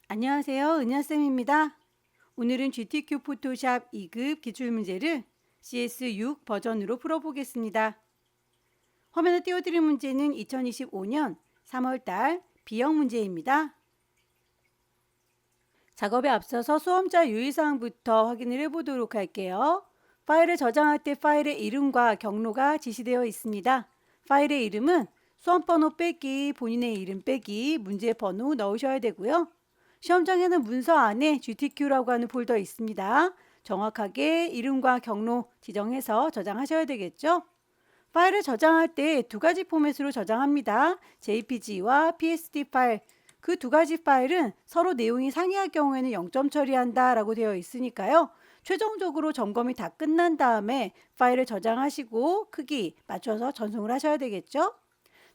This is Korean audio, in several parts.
안녕하세요. 은하쌤입니다. 오늘은 GTQ 포토샵 2급 기출문제를 CS6 버전으로 풀어보겠습니다. 화면에 띄워드린 문제는 2025년 3월달 B형 문제입니다. 작업에 앞서서 수험자 유의사항부터 확인을 해보도록 할게요. 파일을 저장할 때 파일의 이름과 경로가 지시되어 있습니다. 파일의 이름은 수험번호 빼기 본인의 이름 빼기 문제 번호 넣으셔야 되고요. 시험장에는 문서 안에 GTQ라고 하는 폴더 있습니다. 정확하게 이름과 경로 지정해서 저장하셔야 되겠죠. 파일을 저장할 때 두 가지 포맷으로 저장합니다. JPG와 PSD 파일. 그 두 가지 파일은 서로 내용이 상이할 경우에는 0점 처리한다 라고 되어 있으니까요. 최종적으로 점검이 다 끝난 다음에 파일을 저장하시고 크기 맞춰서 전송을 하셔야 되겠죠.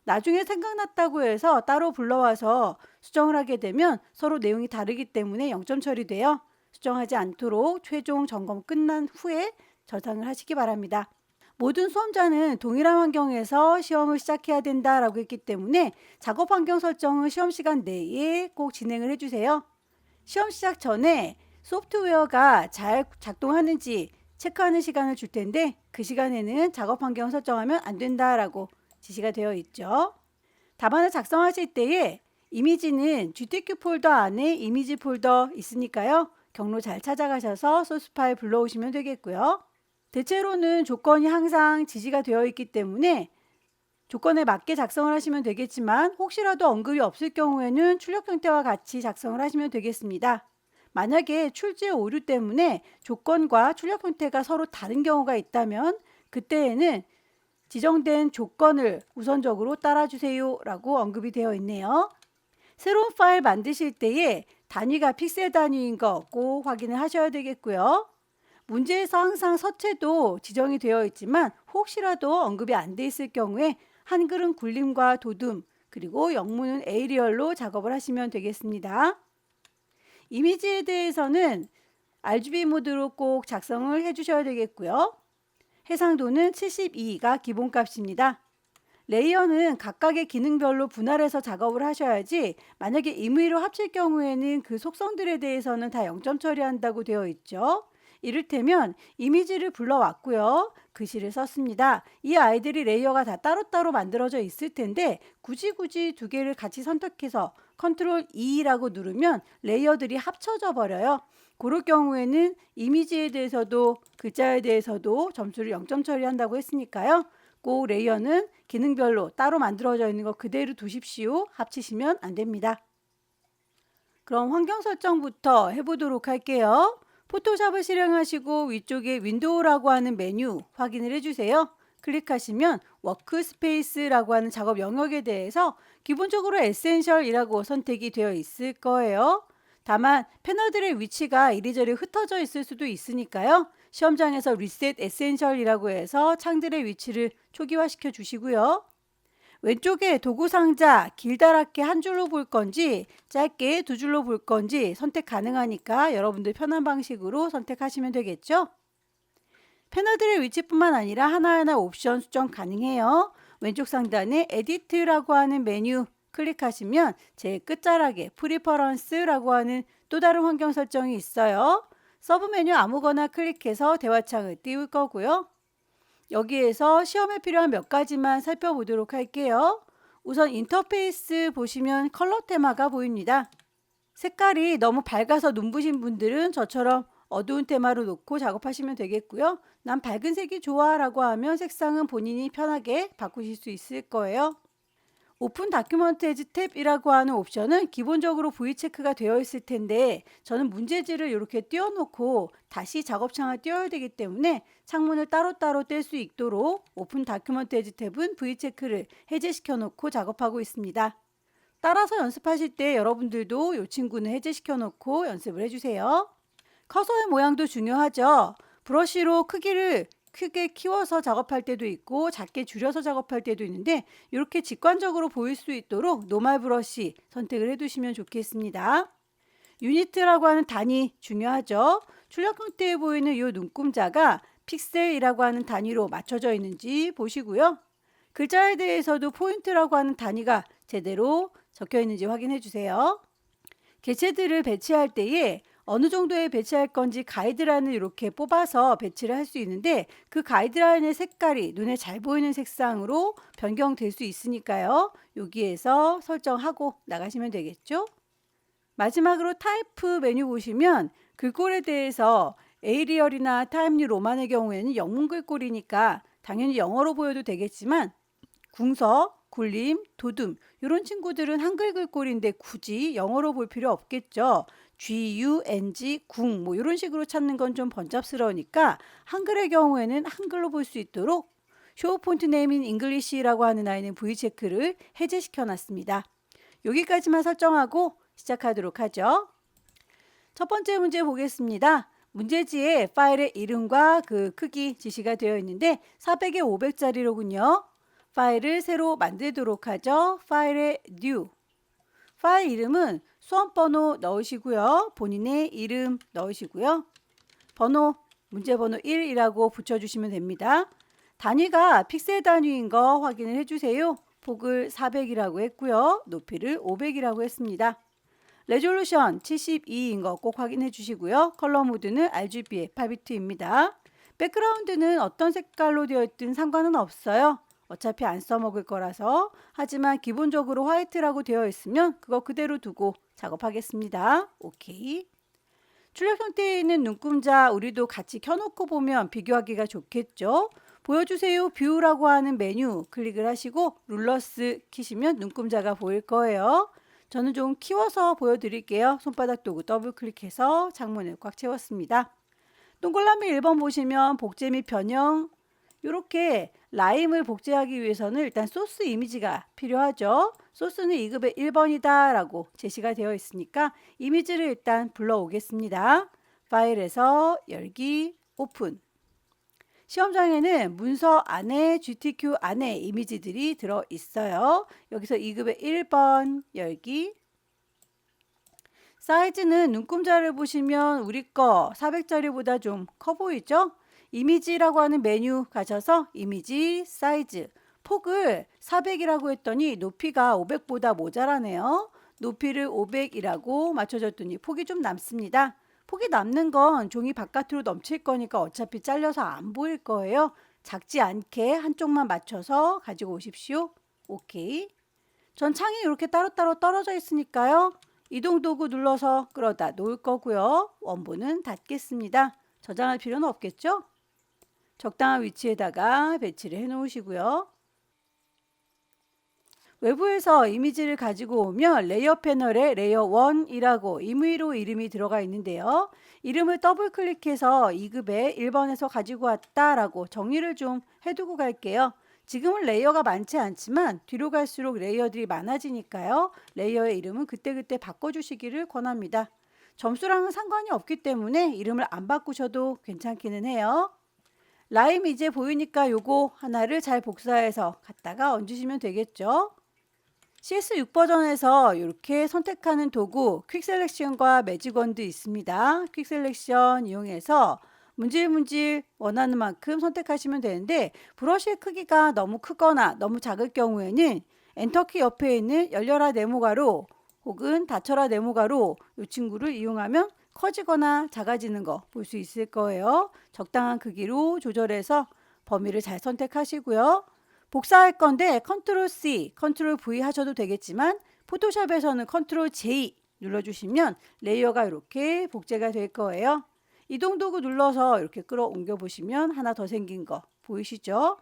나중에 생각났다고 해서 따로 불러와서 수정을 하게 되면 서로 내용이 다르기 때문에 0점 처리돼요. 수정하지 않도록 최종 점검 끝난 후에 저장을 하시기 바랍니다. 모든 수험자는 동일한 환경에서 시험을 시작해야 된다라고 했기 때문에 작업 환경 설정은 시험 시간 내에 꼭 진행을 해주세요. 시험 시작 전에 소프트웨어가 잘 작동하는지 체크하는 시간을 줄 텐데 그 시간에는 작업 환경 설정하면 안 된다라고 지시가 되어 있죠. 답안을 작성하실 때에 이미지는 GTQ 폴더 안에 이미지 폴더 있으니까요. 경로 잘 찾아가셔서 소스 파일 불러오시면 되겠고요. 대체로는 조건이 항상 지시가 되어 있기 때문에 조건에 맞게 작성을 하시면 되겠지만 혹시라도 언급이 없을 경우에는 출력 형태와 같이 작성을 하시면 되겠습니다. 만약에 출제 오류 때문에 조건과 출력 형태가 서로 다른 경우가 있다면 그때에는 지정된 조건을 우선적으로 따라주세요 라고 언급이 되어 있네요. 새로운 파일 만드실 때에 단위가 픽셀 단위인 거 꼭 확인을 하셔야 되겠고요. 문제에서 항상 서체도 지정이 되어 있지만 혹시라도 언급이 안 돼 있을 경우에 한글은 굴림과 도둠 그리고 영문은 에이리얼로 작업을 하시면 되겠습니다. 이미지에 대해서는 RGB 모드로 꼭 작성을 해주셔야 되겠고요. 해상도는 72가 기본값입니다. 레이어는 각각의 기능별로 분할해서 작업을 하셔야지 만약에 임의로 합칠 경우에는 그 속성들에 대해서는 다 0점 처리한다고 되어 있죠. 이를테면 이미지를 불러왔고요. 글씨를 썼습니다. 이 아이들이 레이어가 다 따로따로 만들어져 있을 텐데 굳이 두 개를 같이 선택해서 컨트롤 E라고 누르면 레이어들이 합쳐져 버려요. 그럴 경우에는 이미지에 대해서도 글자에 대해서도 점수를 0점 처리한다고 했으니까요. 꼭 레이어는 기능별로 따로 만들어져 있는 거 그대로 두십시오. 합치시면 안 됩니다. 그럼 환경 설정부터 해보도록 할게요. 포토샵을 실행하시고 위쪽에 윈도우라고 하는 메뉴 확인을 해주세요. 클릭하시면 워크스페이스라고 하는 작업 영역에 대해서 기본적으로 에센셜이라고 선택이 되어 있을 거예요. 다만 패널들의 위치가 이리저리 흩어져 있을 수도 있으니까요. 시험장에서 리셋 에센셜이라고 해서 창들의 위치를 초기화시켜 주시고요. 왼쪽에 도구 상자 길다랗게 한 줄로 볼 건지 짧게 두 줄로 볼 건지 선택 가능하니까 여러분들 편한 방식으로 선택하시면 되겠죠. 패널들의 위치뿐만 아니라 하나하나 옵션 수정 가능해요. 왼쪽 상단에 에디트라고 하는 메뉴 클릭하시면 제일 끝자락에 프리퍼런스라고 하는 또 다른 환경 설정이 있어요. 서브 메뉴 아무거나 클릭해서 대화창을 띄울 거고요. 여기에서 시험에 필요한 몇 가지만 살펴보도록 할게요. 우선 인터페이스 보시면 컬러 테마가 보입니다. 색깔이 너무 밝아서 눈부신 분들은 저처럼 어두운 테마로 놓고 작업하시면 되겠고요. 난 밝은 색이 좋아 라고 하면 색상은 본인이 편하게 바꾸실 수 있을 거예요. 오픈 다큐먼트 에즈 탭이라고 하는 옵션은 기본적으로 V체크가 되어 있을 텐데 저는 문제지를 이렇게 띄워놓고 다시 작업창을 띄워야 되기 때문에 창문을 따로따로 뗄 수 있도록 오픈 다큐먼트 에즈 탭은 V체크를 해제시켜 놓고 작업하고 있습니다. 따라서 연습하실 때 여러분들도 이 친구는 해제시켜 놓고 연습을 해주세요. 커서의 모양도 중요하죠. 브러쉬로 크기를 크게 키워서 작업할 때도 있고 작게 줄여서 작업할 때도 있는데 이렇게 직관적으로 보일 수 있도록 노멀 브러쉬 선택을 해두시면 좋겠습니다. 유니트라고 하는 단위 중요하죠. 출력 형태에 보이는 이 눈금자가 픽셀이라고 하는 단위로 맞춰져 있는지 보시고요. 글자에 대해서도 포인트라고 하는 단위가 제대로 적혀 있는지 확인해 주세요. 개체들을 배치할 때에 어느 정도에 배치할 건지 가이드라인을 이렇게 뽑아서 배치를 할 수 있는데 그 가이드라인의 색깔이 눈에 잘 보이는 색상으로 변경될 수 있으니까요. 여기에서 설정하고 나가시면 되겠죠. 마지막으로 타입 메뉴 보시면 글꼴에 대해서 에이리얼이나 타임뉴 로만의 경우에는 영문 글꼴이니까 당연히 영어로 보여도 되겠지만 궁서, 굴림, 도둠 이런 친구들은 한글 글꼴인데 굳이 영어로 볼 필요 없겠죠. G-U-N-G, 궁 뭐 이런 식으로 찾는 건 좀 번잡스러우니까 한글의 경우에는 한글로 볼 수 있도록 쇼 폰트 네임 인 잉글리시라고 하는 아이는 V체크를 해제시켜 놨습니다. 여기까지만 설정하고 시작하도록 하죠. 첫 번째 문제 보겠습니다. 문제지에 파일의 이름과 그 크기 지시가 되어 있는데 400에 500짜리로군요. 파일을 새로 만들도록 하죠. 파일에 new. 파일 이름은 수험번호 넣으시고요. 본인의 이름 넣으시고요. 번호, 문제번호 1이라고 붙여주시면 됩니다. 단위가 픽셀 단위인 거 확인을 해주세요. 폭을 400이라고 했고요. 높이를 500이라고 했습니다. 레졸루션 72인 거 꼭 확인해 주시고요. 컬러 모드는 RGB 8비트입니다. 백그라운드는 어떤 색깔로 되어 있든 상관은 없어요. 어차피 안 써먹을 거라서. 하지만 기본적으로 화이트라고 되어 있으면 그거 그대로 두고 작업하겠습니다. 오케이. 출력 형태에 있는 눈금자 우리도 같이 켜놓고 보면 비교하기가 좋겠죠. 보여주세요 뷰라고 하는 메뉴 클릭을 하시고 룰러스 키시면 눈금자가 보일 거예요. 저는 좀 키워서 보여드릴게요. 손바닥 도구 더블 클릭해서 창문을 꽉 채웠습니다. 동그라미 1번 보시면 복제 및 변형 이렇게 라임을 복제하기 위해서는 일단 소스 이미지가 필요하죠. 소스는 2급의 1번이다 라고 제시가 되어 있으니까 이미지를 일단 불러오겠습니다. 파일에서 열기 오픈. 시험장에는 문서 안에 GTQ 안에 이미지들이 들어 있어요. 여기서 2급의 1번 열기. 사이즈는 눈금자를 보시면 우리 거 400짜리보다 좀 커 보이죠? 이미지라고 하는 메뉴 가셔서 이미지 사이즈 폭을 400이라고 했더니 높이가 500보다 모자라네요. 높이를 500이라고 맞춰줬더니 폭이 좀 남습니다. 폭이 남는 건 종이 바깥으로 넘칠 거니까 어차피 잘려서 안 보일 거예요. 작지 않게 한쪽만 맞춰서 가지고 오십시오. 오케이. 전 창이 이렇게 따로따로 떨어져 있으니까요. 이동 도구 눌러서 끌어다 놓을 거고요. 원본은 닫겠습니다. 저장할 필요는 없겠죠? 적당한 위치에다가 배치를 해 놓으시고요. 외부에서 이미지를 가지고 오면 레이어 패널에 레이어 1이라고 임의로 이름이 들어가 있는데요. 이름을 더블 클릭해서 2급에 1번에서 가지고 왔다라고 정리를 좀 해두고 갈게요. 지금은 레이어가 많지 않지만 뒤로 갈수록 레이어들이 많아지니까요. 레이어의 이름은 그때그때 바꿔주시기를 권합니다. 점수랑은 상관이 없기 때문에 이름을 안 바꾸셔도 괜찮기는 해요. 라임 이제 보이니까 요거 하나를 잘 복사해서 갖다가 얹으시면 되겠죠. CS6 버전에서 이렇게 선택하는 도구 퀵 셀렉션과 매직 원도 있습니다. 퀵 셀렉션 이용해서 문질문질 원하는 만큼 선택하시면 되는데 브러쉬의 크기가 너무 크거나 너무 작을 경우에는 엔터키 옆에 있는 열려라 네모가로 혹은 닫혀라 네모가로 이 친구를 이용하면 커지거나 작아지는 거 볼 수 있을 거예요. 적당한 크기로 조절해서 범위를 잘 선택하시고요. 복사할 건데 컨트롤 C, 컨트롤 V 하셔도 되겠지만 포토샵에서는 컨트롤 J 눌러주시면 레이어가 이렇게 복제가 될 거예요. 이동 도구 눌러서 이렇게 끌어옮겨 보시면 하나 더 생긴 거 보이시죠?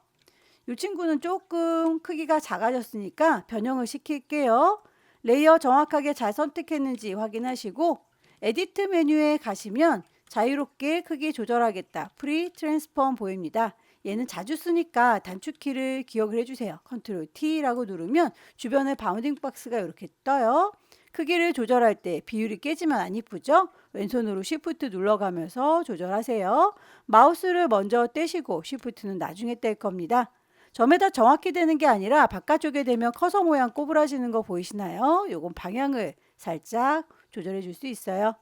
이 친구는 조금 크기가 작아졌으니까 변형을 시킬게요. 레이어 정확하게 잘 선택했는지 확인하시고 에디트 메뉴에 가시면 자유롭게 크기 조절하겠다. 프리 트랜스폼 보입니다. 얘는 자주 쓰니까 단축키를 기억을 해주세요. 컨트롤 T라고 누르면 주변에 바운딩 박스가 이렇게 떠요. 크기를 조절할 때 비율이 깨지면 안 이쁘죠? 왼손으로 Shift 눌러가면서 조절하세요. 마우스를 먼저 떼시고 Shift는 나중에 뗄 겁니다. 점에다 정확히 되는 게 아니라 바깥쪽에 되면 커서 모양 꼬부라지는 거 보이시나요? 요건 방향을 살짝 조절해 줄 수 있어요.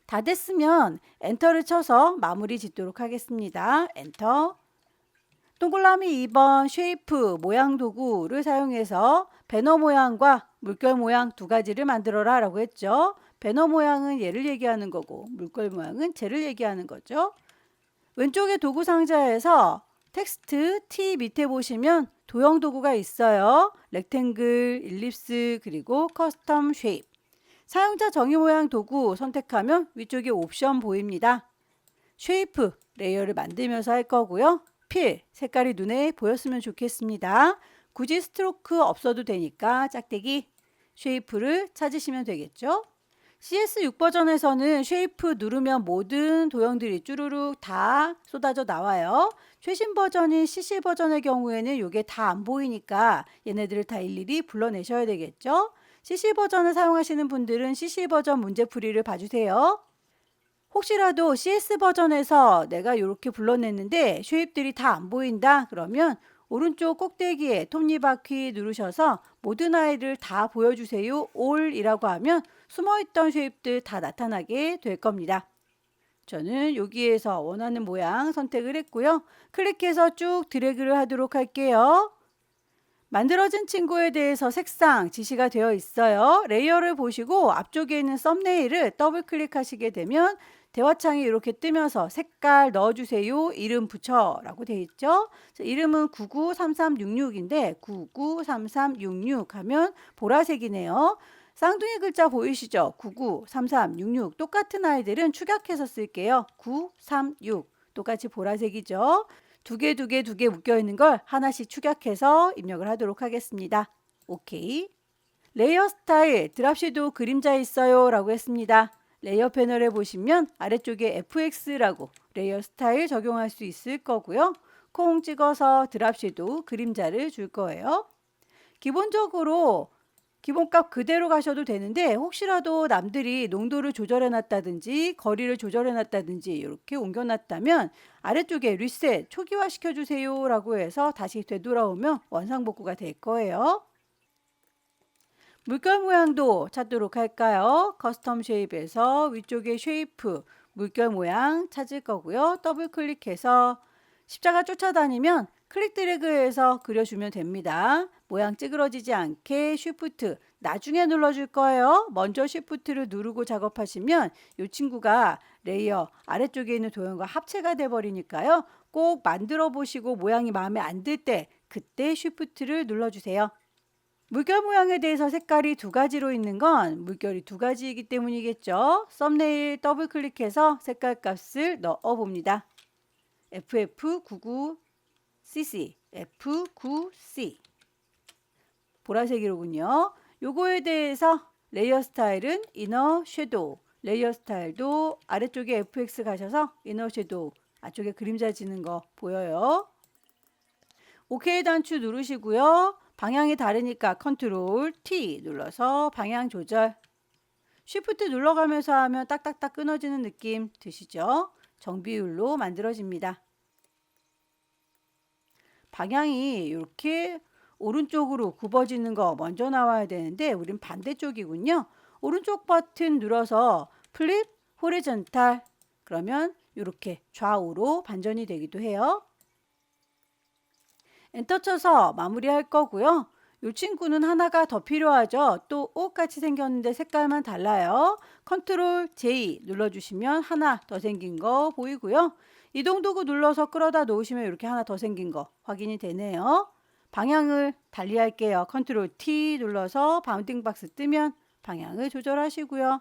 다 됐으면 엔터를 쳐서 마무리 짓도록 하겠습니다. 엔터. 동그라미 2번 쉐이프 모양 도구를 사용해서 배너 모양과 물결 모양 두 가지를 만들어라 라고 했죠. 배너 모양은 얘를 얘기하는 거고 물결 모양은 쟤를 얘기하는 거죠. 왼쪽의 도구 상자에서 텍스트 T 밑에 보시면 도형 도구가 있어요. 렉탱글, 일립스, 그리고 커스텀 쉐입. 사용자 정의 모양 도구 선택하면 위쪽에 옵션 보입니다. 쉐이프, 레이어를 만들면서 할 거고요. 필, 색깔이 눈에 보였으면 좋겠습니다. 굳이 스트로크 없어도 되니까 짝대기, 쉐이프를 찾으시면 되겠죠. CS6 버전에서는 쉐이프 누르면 모든 도형들이 쭈루룩 다 쏟아져 나와요. 최신 버전인 CC 버전의 경우에는 이게 다 안 보이니까 얘네들을 다 일일이 불러내셔야 되겠죠. CC 버전을 사용하시는 분들은 CC 버전 문제풀이를 봐주세요. 혹시라도 CS 버전에서 내가 이렇게 불러냈는데 쉐입들이 다 안 보인다 그러면 오른쪽 꼭대기에 톱니바퀴 누르셔서 모든 아이를 다 보여주세요. all이라고 하면 숨어있던 쉐입들 다 나타나게 될 겁니다. 저는 여기에서 원하는 모양 선택을 했고요. 클릭해서 쭉 드래그를 하도록 할게요. 만들어진 친구에 대해서 색상 지시가 되어 있어요. 레이어를 보시고 앞쪽에 있는 썸네일을 더블 클릭하시게 되면 대화창이 이렇게 뜨면서 색깔 넣어주세요. 이름 붙여 라고 되어 있죠. 이름은 993366인데 993366 하면 보라색이네요. 쌍둥이 글자 보이시죠? 993366 똑같은 아이들은 축약해서 쓸게요. 936 똑같이 보라색이죠. 두 개 묶여 있는 걸 하나씩 축약해서 입력을 하도록 하겠습니다. 오케이. 레이어 스타일 드랍 섀도우 그림자 있어요 라고 했습니다. 레이어 패널에 보시면 아래쪽에 FX라고 레이어 스타일 적용할 수 있을 거고요. 콩 찍어서 드랍 섀도우 그림자를 줄 거예요. 기본적으로 기본값 그대로 가셔도 되는데 혹시라도 남들이 농도를 조절해 놨다든지 거리를 조절해 놨다든지 이렇게 옮겨 놨다면 아래쪽에 리셋 초기화 시켜주세요 라고 해서 다시 되돌아오면 원상복구가 될 거예요. 물결 모양도 찾도록 할까요? 커스텀 쉐입에서 위쪽에 쉐이프 물결 모양 찾을 거고요. 더블 클릭해서 십자가 쫓아다니면 클릭 드래그해서 그려주면 됩니다. 모양 찌그러지지 않게 쉬프트 나중에 눌러줄 거예요. 먼저 쉬프트를 누르고 작업하시면 이 친구가 레이어 아래쪽에 있는 도형과 합체가 돼 버리니까요. 꼭 만들어 보시고 모양이 마음에 안 들 때 그때 쉬프트를 눌러주세요. 물결 모양에 대해서 색깔이 두 가지로 있는 건 물결이 두 가지이기 때문이겠죠. 썸네일 더블 클릭해서 색깔 값을 넣어 봅니다. FF99cc, F9c 보라색이로군요. 요거에 대해서 레이어 스타일은 이너 섀도우, 레이어 스타일도 아래쪽에 FX 가셔서 이너 섀도우 앞쪽에 그림자 지는 거 보여요. OK 단추 누르시고요. 방향이 다르니까 컨트롤 T 눌러서 방향 조절. 쉬프트 눌러가면서 하면 딱딱딱 끊어지는 느낌 드시죠? 정비율로 만들어집니다. 방향이 이렇게 오른쪽으로 굽어지는 거 먼저 나와야 되는데 우린 반대쪽이군요. 오른쪽 버튼 눌러서 플립 호리존탈 그러면 이렇게 좌우로 반전이 되기도 해요. 엔터 쳐서 마무리할 거고요. 이 친구는 하나가 더 필요하죠. 또 옷같이 생겼는데 색깔만 달라요. 컨트롤 J 눌러주시면 하나 더 생긴 거 보이고요. 이동 도구 눌러서 끌어다 놓으시면 이렇게 하나 더 생긴 거 확인이 되네요. 방향을 달리 할게요. 컨트롤 T 눌러서 바운딩 박스 뜨면 방향을 조절하시고요.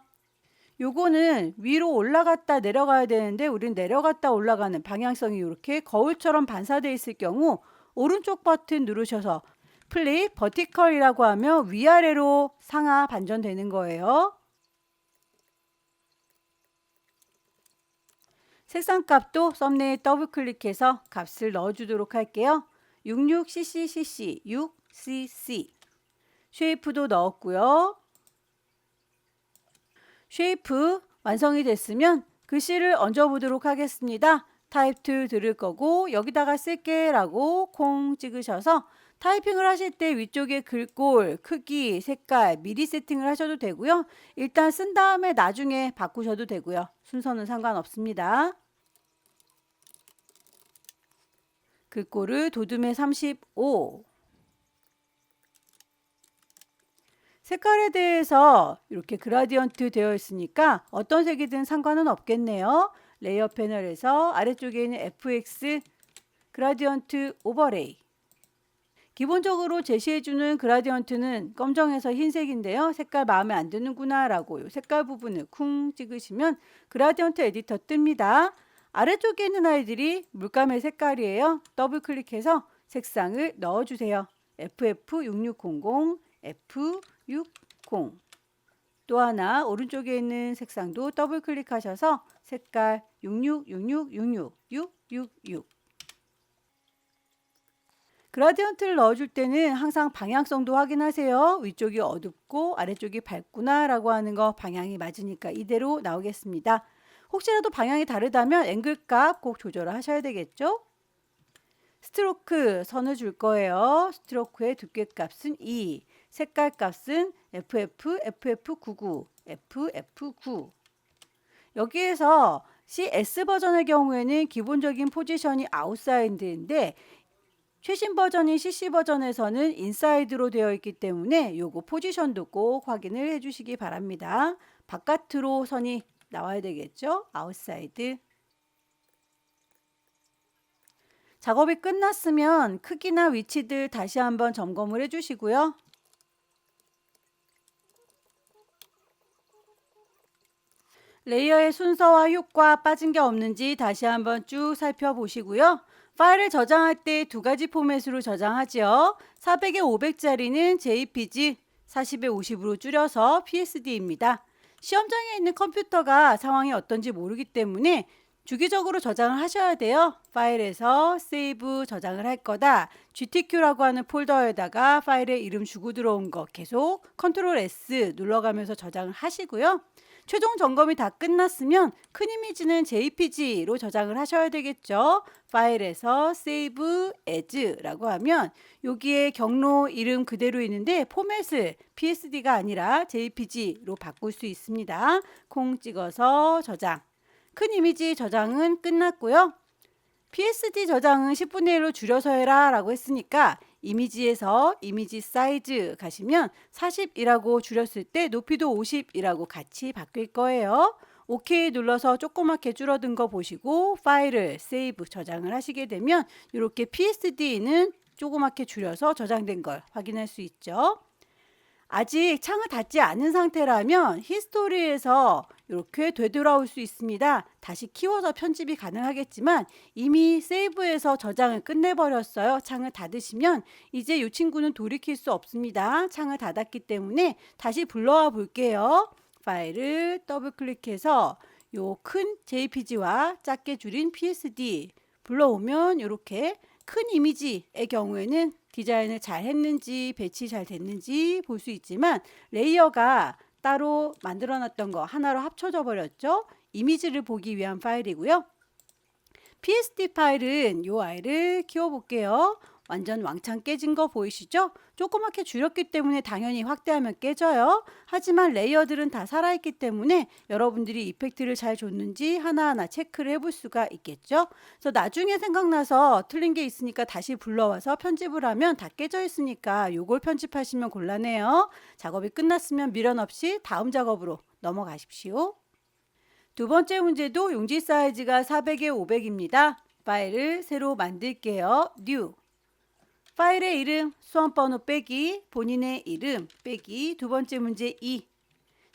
요거는 위로 올라갔다 내려가야 되는데 우린 내려갔다 올라가는 방향성이 이렇게 거울처럼 반사되어 있을 경우 오른쪽 버튼 누르셔서 플립 버티컬이라고 하면 위아래로 상하 반전되는 거예요. 색상 값도 썸네일 더블 클릭해서 값을 넣어주도록 할게요. 66cc, 6cc. 쉐이프도 넣었고요. 쉐이프 완성이 됐으면 글씨를 얹어 보도록 하겠습니다. 타입 to 들을 거고 여기다가 쓸게 라고 콩 찍으셔서 타이핑을 하실 때 위쪽에 글꼴, 크기, 색깔 미리 세팅을 하셔도 되고요. 일단 쓴 다음에 나중에 바꾸셔도 되고요. 순서는 상관없습니다. 글꼴을 도둠에 35. 색깔에 대해서 이렇게 그라디언트 되어 있으니까 어떤 색이든 상관은 없겠네요. 레이어 패널에서 아래쪽에 있는 FX 그라디언트 오버레이. 기본적으로 제시해주는 그라디언트는 검정에서 흰색인데요. 색깔 마음에 안 드는구나 라고 요 색깔 부분을 쿵 찍으시면 그라디언트 에디터 뜹니다. 아래쪽에 있는 아이들이 물감의 색깔이에요. 더블 클릭해서 색상을 넣어주세요. FF6600, F60. 또 하나 오른쪽에 있는 색상도 더블 클릭하셔서 색깔 666666 666. 그라디언트를 넣어줄 때는 항상 방향성도 확인하세요. 위쪽이 어둡고 아래쪽이 밝구나 라고 하는 거 방향이 맞으니까 이대로 나오겠습니다. 혹시라도 방향이 다르다면 앵글 값 꼭 조절을 하셔야 되겠죠. 스트로크 선을 줄 거예요. 스트로크의 두께 값은 2, 색깔 값은 FF, FF99, FF9. 여기에서 CS 버전의 경우에는 기본적인 포지션이 아웃사이드인데 최신 버전인 CC 버전에서는 인사이드로 되어 있기 때문에 요거 포지션도 꼭 확인을 해주시기 바랍니다. 바깥으로 선이 나와야 되겠죠? 아웃사이드. 작업이 끝났으면 크기나 위치들 다시 한번 점검을 해주시고요. 레이어의 순서와 효과 빠진 게 없는지 다시 한번 쭉 살펴보시고요. 파일을 저장할 때 두 가지 포맷으로 저장하지요. 400에 500짜리는 JPG, 40에 50으로 줄여서 PSD입니다. 시험장에 있는 컴퓨터가 상황이 어떤지 모르기 때문에 주기적으로 저장을 하셔야 돼요. 파일에서 세이브 저장을 할 거다. GTQ라고 하는 폴더에다가 파일에 이름 주고 들어온 거 계속 컨트롤 S 눌러가면서 저장을 하시고요. 최종 점검이 다 끝났으면 큰 이미지는 JPG로 저장을 하셔야 되겠죠. 파일에서 Save As라고 하면 여기에 경로 이름 그대로 있는데 포맷을 PSD가 아니라 JPG로 바꿀 수 있습니다. 콩 찍어서 저장. 큰 이미지 저장은 끝났고요. PSD 저장은 10분의 1로 줄여서 해라 라고 했으니까 이미지에서 이미지 사이즈 가시면 40이라고 줄였을 때 높이도 50이라고 같이 바뀔 거예요. OK 눌러서 조그맣게 줄어든 거 보시고 파일을 세이브 저장을 하시게 되면 이렇게 PSD는 조그맣게 줄여서 저장된 걸 확인할 수 있죠. 아직 창을 닫지 않은 상태라면 히스토리에서 이렇게 되돌아올 수 있습니다. 다시 키워서 편집이 가능하겠지만 이미 세이브해서 저장을 끝내버렸어요. 창을 닫으시면 이제 이 친구는 돌이킬 수 없습니다. 창을 닫았기 때문에 다시 불러와 볼게요. 파일을 더블 클릭해서 요 큰 JPG와 작게 줄인 PSD 불러오면 이렇게 큰 이미지의 경우에는 디자인을 잘 했는지 배치 잘 됐는지 볼 수 있지만 레이어가 따로 만들어 놨던 거 하나로 합쳐져 버렸죠. 이미지를 보기 위한 파일이고요. PSD 파일은 이 아이를 키워 볼게요. 완전 왕창 깨진 거 보이시죠? 조그맣게 줄였기 때문에 당연히 확대하면 깨져요. 하지만 레이어들은 다 살아있기 때문에 여러분들이 이펙트를 잘 줬는지 하나하나 체크를 해볼 수가 있겠죠. 그래서 나중에 생각나서 틀린 게 있으니까 다시 불러와서 편집을 하면 다 깨져 있으니까 요걸 편집하시면 곤란해요. 작업이 끝났으면 미련 없이 다음 작업으로 넘어가십시오. 두 번째 문제도 용지 사이즈가 400에 500입니다. 파일을 새로 만들게요. New. 파일의 이름, 수험번호 빼기, 본인의 이름 빼기, 두 번째 문제 2.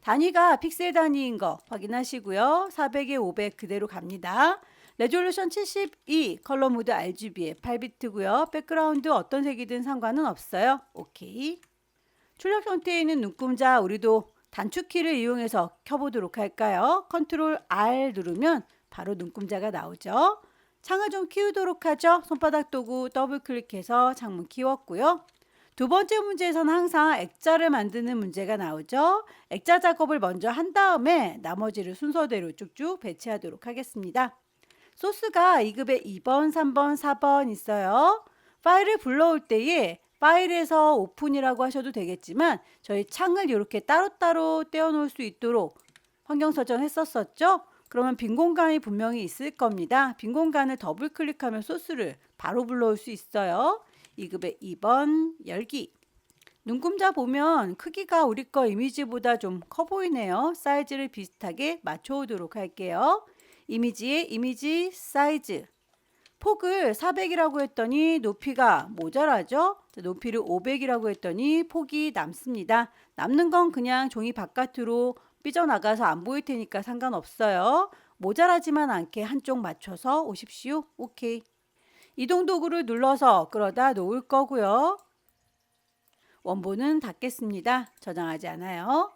단위가 픽셀 단위인 거 확인하시고요. 400에 500 그대로 갑니다. 레졸루션 72, 컬러 모드 RGB에 8비트고요. 백그라운드 어떤 색이든 상관은 없어요. 오케이. 출력 형태에 있는 눈금자 우리도 단축키를 이용해서 켜보도록 할까요? 컨트롤 R 누르면 바로 눈금자가 나오죠. 창을 좀 키우도록 하죠. 손바닥 도구 더블 클릭해서 창문 키웠고요. 두 번째 문제에서는 항상 액자를 만드는 문제가 나오죠. 액자 작업을 먼저 한 다음에 나머지를 순서대로 쭉쭉 배치하도록 하겠습니다. 소스가 2급에 2번, 3번, 4번 있어요. 파일을 불러올 때에 파일에서 오픈이라고 하셔도 되겠지만 저희 창을 이렇게 따로따로 떼어놓을 수 있도록 환경 설정했었죠. 그러면 빈 공간이 분명히 있을 겁니다. 빈 공간을 더블 클릭하면 소스를 바로 불러올 수 있어요. 2급에 2번 열기. 눈금자 보면 크기가 우리 거 이미지보다 좀 커 보이네요. 사이즈를 비슷하게 맞춰오도록 할게요. 이미지에 이미지 사이즈. 폭을 400이라고 했더니 높이가 모자라죠? 높이를 500이라고 했더니 폭이 남습니다. 남는 건 그냥 종이 바깥으로 삐져나가서 안 보일 테니까 상관없어요. 모자라지만 않게 한쪽 맞춰서 오십시오. 오케이. 이동 도구를 눌러서 끌어다 놓을 거고요. 원본은 닫겠습니다. 저장하지 않아요.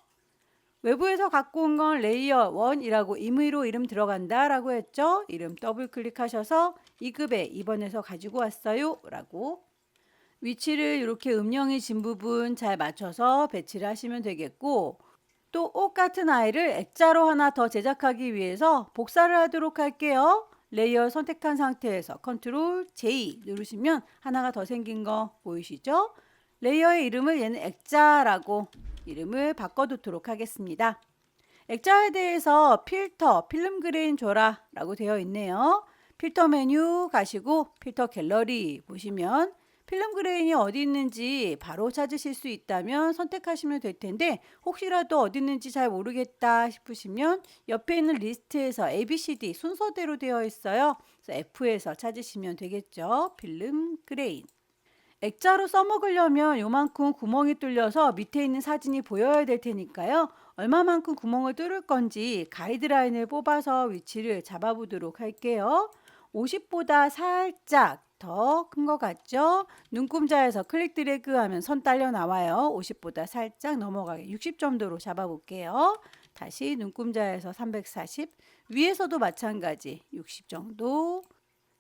외부에서 갖고 온 건 레이어 1이라고 임의로 이름 들어간다 라고 했죠. 이름 더블 클릭하셔서 2급에 2번에서 가지고 왔어요 라고 위치를 이렇게 음영이 진 부분 잘 맞춰서 배치를 하시면 되겠고, 또 옷 같은 아이를 액자로 하나 더 제작하기 위해서 복사를 하도록 할게요. 레이어 선택한 상태에서 컨트롤 J 누르시면 하나가 더 생긴 거 보이시죠? 레이어의 이름을 얘는 액자라고 이름을 바꿔두도록 하겠습니다. 액자에 대해서 필터, 필름 그레인 줘라 라고 되어 있네요. 필터 메뉴 가시고 필터 갤러리 보시면 필름 그레인이 어디 있는지 바로 찾으실 수 있다면 선택하시면 될 텐데, 혹시라도 어디 있는지 잘 모르겠다 싶으시면 옆에 있는 리스트에서 ABCD 순서대로 되어 있어요. 그래서 F에서 찾으시면 되겠죠. 필름 그레인. 액자로 써먹으려면 요만큼 구멍이 뚫려서 밑에 있는 사진이 보여야 될 테니까요. 얼마만큼 구멍을 뚫을 건지 가이드라인을 뽑아서 위치를 잡아보도록 할게요. 50보다 살짝 더 큰 것 같죠? 눈금자에서 클릭 드래그 하면 선 딸려 나와요. 50보다 살짝 넘어가게 60 정도로 잡아볼게요. 다시 눈금자에서 340, 위에서도 마찬가지 60 정도,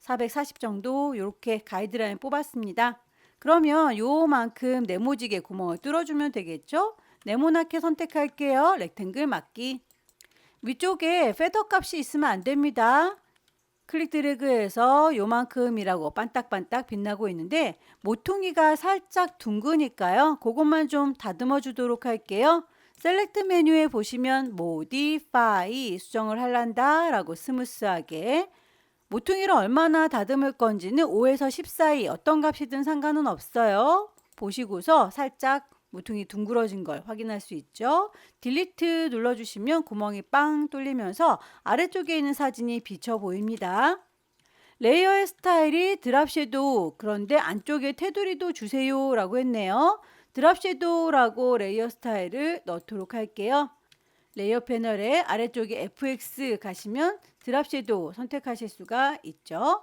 440 정도 이렇게 가이드라인 뽑았습니다. 그러면 요만큼 네모지게 구멍을 뚫어주면 되겠죠? 네모나게 선택할게요. 렉탱글 맞기. 위쪽에 페더 값이 있으면 안 됩니다. 클릭 드래그해서 요만큼이라고 반딱반딱 빛나고 있는데 모퉁이가 살짝 둥그니까요. 그것만 좀 다듬어 주도록 할게요. 셀렉트 메뉴에 보시면 모디파이 수정을 할란다 라고 스무스하게, 모퉁이를 얼마나 다듬을 건지는 5에서 10 사이 어떤 값이든 상관은 없어요. 보시고서 살짝 모퉁이 둥그러진 걸 확인할 수 있죠. 딜리트 눌러주시면 구멍이 빵 뚫리면서 아래쪽에 있는 사진이 비쳐 보입니다. 레이어의 스타일이 드랍 섀도우, 그런데 안쪽에 테두리도 주세요 라고 했네요. 드랍 섀도우라고 레이어 스타일을 넣도록 할게요. 레이어 패널에 아래쪽에 FX 가시면 드랍 섀도우 선택하실 수가 있죠.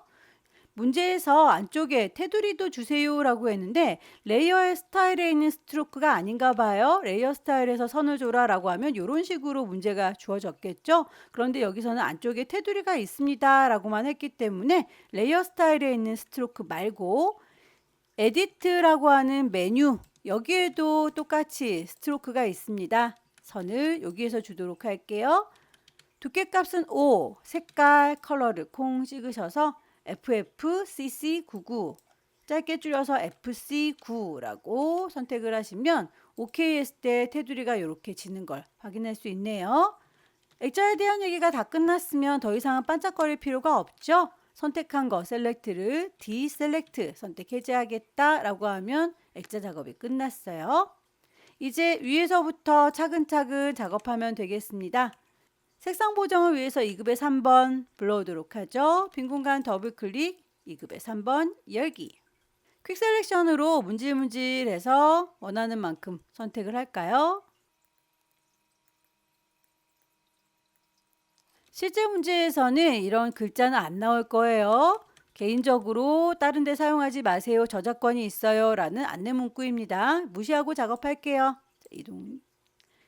문제에서 안쪽에 테두리도 주세요 라고 했는데 레이어의 스타일에 있는 스트로크가 아닌가 봐요. 레이어 스타일에서 선을 줘라 라고 하면 이런 식으로 문제가 주어졌겠죠. 그런데 여기서는 안쪽에 테두리가 있습니다 라고만 했기 때문에 레이어 스타일에 있는 스트로크 말고 에디트라고 하는 메뉴, 여기에도 똑같이 스트로크가 있습니다. 선을 여기에서 주도록 할게요. 두께값은 5, 색깔, 컬러를 콩 찍으셔서 FFCC99, 짧게 줄여서 FC9라고 선택을 하시면 OK 했을 때 테두리가 이렇게 지는 걸 확인할 수 있네요. 액자에 대한 얘기가 다 끝났으면 더 이상은 반짝거릴 필요가 없죠. 선택한 거 셀렉트를 디셀렉트, 선택 해제하겠다 라고 하면 액자 작업이 끝났어요. 이제 위에서부터 차근차근 작업하면 되겠습니다. 색상 보정을 위해서 2급에 3번 불러오도록 하죠. 빈 공간 더블 클릭, 2급에 3번 열기. 퀵 셀렉션으로 문질문질해서 원하는 만큼 선택을 할까요? 실제 문제에서는 이런 글자는 안 나올 거예요. 개인적으로 다른 데 사용하지 마세요. 저작권이 있어요. 라는 안내 문구입니다. 무시하고 작업할게요.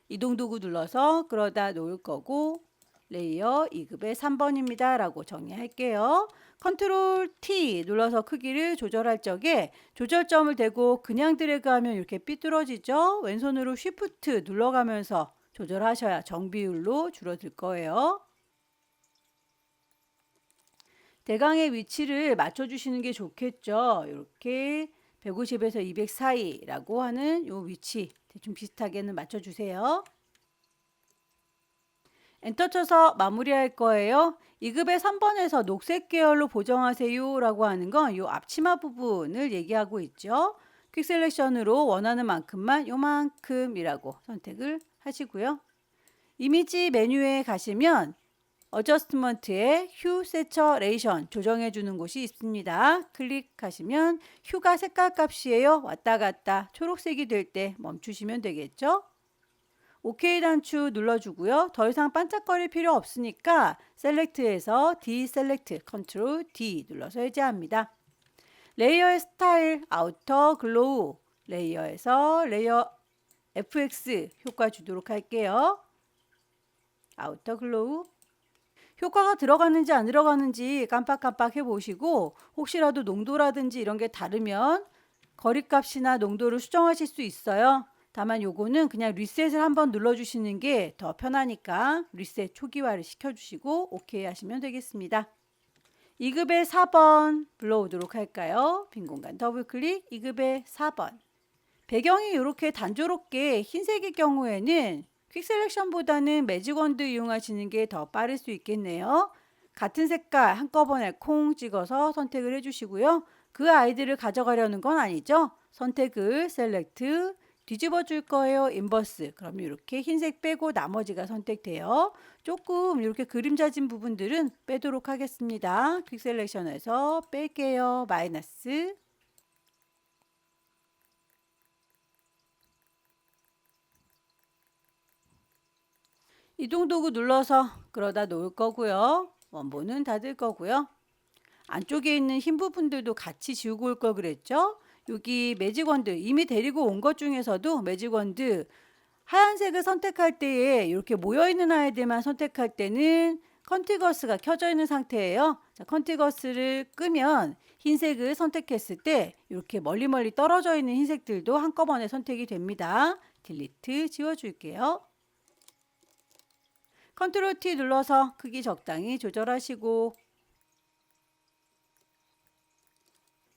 이동 도구 눌러서 끌어다 놓을 거고, 레이어 2급에 3번입니다. 라고 정의할게요. 컨트롤 T 눌러서 크기를 조절할 적에 조절점을 대고 그냥 드래그하면 이렇게 삐뚤어지죠. 왼손으로 쉬프트 눌러가면서 조절하셔야 정비율로 줄어들 거예요. 대강의 위치를 맞춰주시는 게 좋겠죠. 이렇게 150에서 200 사이라고 하는 요 위치 대충 비슷하게는 맞춰주세요. 엔터 쳐서 마무리할 거예요. 2급의 3번에서 녹색 계열로 보정하세요 라고 하는 건 요 앞치마 부분을 얘기하고 있죠. 퀵 셀렉션으로 원하는 만큼만 요만큼이라고 선택을 하시고요. 이미지 메뉴에 가시면 어저스트먼트에 휴 세처레이션 조정해 주는 곳이 있습니다. 클릭하시면 휴가 색깔 값이에요. 왔다 갔다 초록색이 될 때 멈추시면 되겠죠. OK 단추 눌러주고요. 더 이상 반짝거릴 필요 없으니까 셀렉트에서 디셀렉트 컨트롤 D 눌러서 해제합니다. 레이어의 스타일 아우터 글로우 레이어에서 레이어 FX 효과 주도록 할게요. 아우터 글로우 효과가 들어가는지 안 들어가는지 깜빡깜빡 해보시고 혹시라도 농도라든지 이런 게 다르면 거리값이나 농도를 수정하실 수 있어요. 다만 요거는 그냥 리셋을 한번 눌러주시는 게 더 편하니까 리셋 초기화를 시켜주시고 OK 하시면 되겠습니다. 2급의 4번 불러오도록 할까요? 빈 공간 더블클릭 2급의 4번 배경이 이렇게 단조롭게 흰색일 경우에는 퀵 셀렉션보다는 매직 원드 이용하시는 게 더 빠를 수 있겠네요. 같은 색깔 한꺼번에 콩 찍어서 선택을 해주시고요. 그 아이들을 가져가려는 건 아니죠. 선택을 셀렉트 뒤집어 줄 거예요. 인버스. 그럼 이렇게 흰색 빼고 나머지가 선택돼요. 조금 이렇게 그림자진 부분들은 빼도록 하겠습니다. 퀵 셀렉션에서 뺄게요. 마이너스. 이동 도구 눌러서 끌어다 놓을 거고요. 원본은 닫을 거고요. 안쪽에 있는 흰 부분들도 같이 지우고 올 걸 그랬죠? 여기 매직 원드 이미 데리고 온 것 중에서도 매직 원드 하얀색을 선택할 때에 이렇게 모여있는 아이들만 선택할 때는 컨티거스가 켜져 있는 상태예요. 자, 컨티거스를 끄면 흰색을 선택했을 때 이렇게 멀리 떨어져 있는 흰색들도 한꺼번에 선택이 됩니다. 딜리트 지워줄게요. 컨트롤 T 눌러서 크기 적당히 조절하시고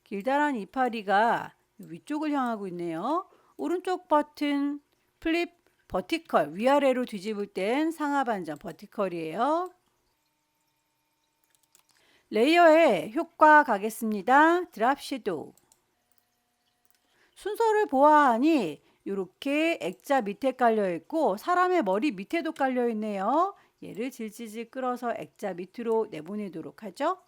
길다란 이파리가 위쪽을 향하고 있네요. 오른쪽 버튼 플립 버티컬 위아래로 뒤집을 땐 상하 반전 버티컬이에요. 레이어에 효과 가겠습니다. 드랍 섀도우 순서를 보아하니 이렇게 액자 밑에 깔려 있고 사람의 머리 밑에도 깔려 있네요. 얘를 질질질 끌어서 액자 밑으로 내보내도록 하죠.